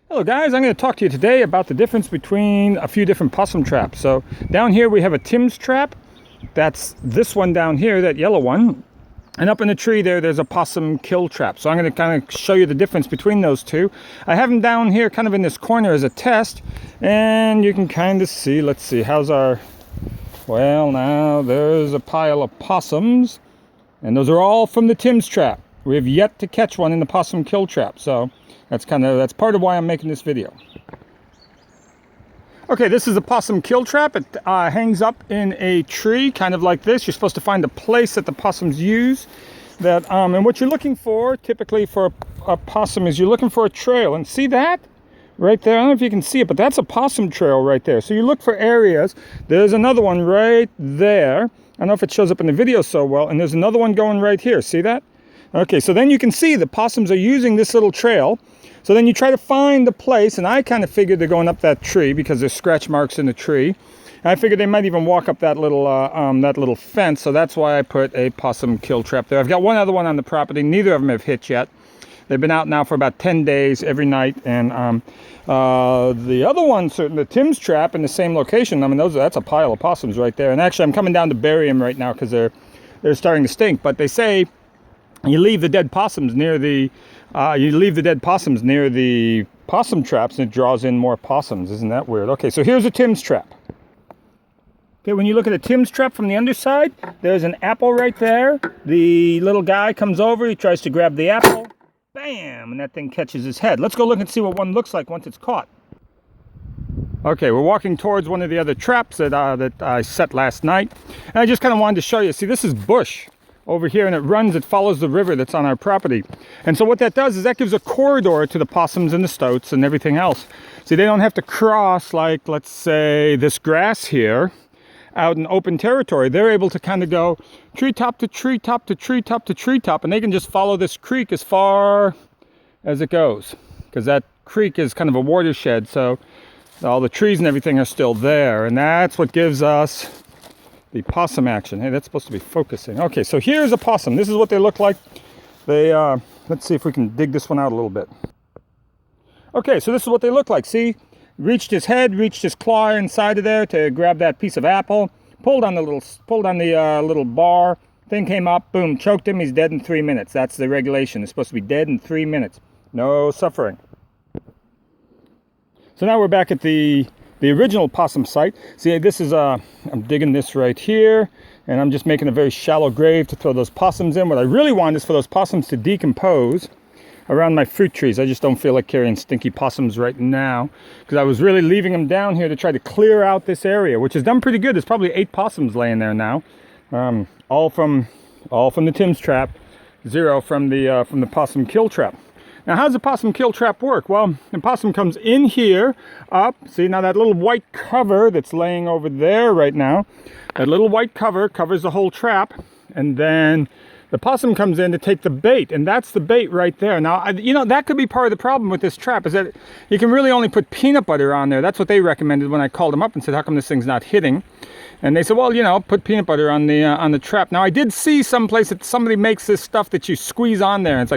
Hello guys, I'm going to talk to you today about the difference between a few different possum traps. So down here we have a Tim's trap. That's this one down here, that yellow one. And up in the tree there's a possum kill trap. So I'm going to kind of show you the difference between those two. I have them down here kind of in this corner as a test. And you can kind of see, let's see, how's our... Well, now there's a pile of possums. And those are all from the Tim's trap. We have yet to catch one in the possum kill trap. So that's part of why I'm making this video. Okay, this is a possum kill trap. It hangs up in a tree, kind of like this. You're supposed to find a place that the possums use. And what you're looking for, typically for a possum, is you're looking for a trail. And see that? Right there. I don't know if you can see it, but that's a possum trail right there. So you look for areas. There's another one right there. I don't know if it shows up in the video so well. And there's another one going right here. See that? Okay, so then you can see the possums are using this little trail. So then you try to find the place, and I kind of figured they're going up that tree because there's scratch marks in the tree. And I figured they might even walk up that little fence, so that's why I put a possum kill trap there. I've got one other one on the property. Neither of them have hit yet. They've been out now for about 10 days every night, and the other one, the Tim's trap in the same location. I mean, that's a pile of possums right there. And actually, I'm coming down to bury them right now because they're starting to stink. But they say you leave the dead possums near the possum traps and it draws in more possums. Isn't that weird? Okay, so here's a Tim's trap. Okay, when you look at a Tim's trap from the underside, there's an apple right there. The little guy comes over, he tries to grab the apple. Bam! And that thing catches his head. Let's go look and see what one looks like once it's caught. Okay, we're walking towards one of the other traps that I set last night. And I just kind of wanted to show you. See, this is bush over here, and it follows the river that's on our property. And so what that does is that gives a corridor to the possums and the stoats and everything else. See, they don't have to cross, like, let's say, this grass here out in open territory. They're able to kind of go treetop to treetop to treetop to treetop, and they can just follow this creek as far as it goes, because that creek is kind of a watershed, so all the trees and everything are still there, and that's what gives us the possum action. Hey, that's supposed to be focusing. Okay, so here's a possum. This is what they look like. Let's see if we can dig this one out a little bit. Okay, so this is what they look like. See, reached his head, reached his claw inside of there to grab that piece of apple, pulled on the little bar, thing came up, boom, choked him. He's dead in 3 minutes. That's the regulation. It's supposed to be dead in 3 minutes. No suffering. So now we're back at the original possum site. See, this is I'm digging this right here, and I'm just making a very shallow grave to throw those possums in. What I really want is for those possums to decompose around my fruit trees. I just don't feel like carrying stinky possums right now, because I was really leaving them down here to try to clear out this area, which has done pretty good. There's probably 8 possums laying there now, all from the Tim's trap, 0 from the possum kill trap. Now, how does the possum kill trap work? Well, the possum comes in here, up. See, now that little white cover that's laying over there right now, that little white cover covers the whole trap. And then the possum comes in to take the bait, and that's the bait right there. Now, that could be part of the problem with this trap, is that you can really only put peanut butter on there. That's what they recommended when I called them up and said, how come this thing's not hitting? And they said, well, put peanut butter on the trap. Now, I did see someplace that somebody makes this stuff that you squeeze on there, and it's like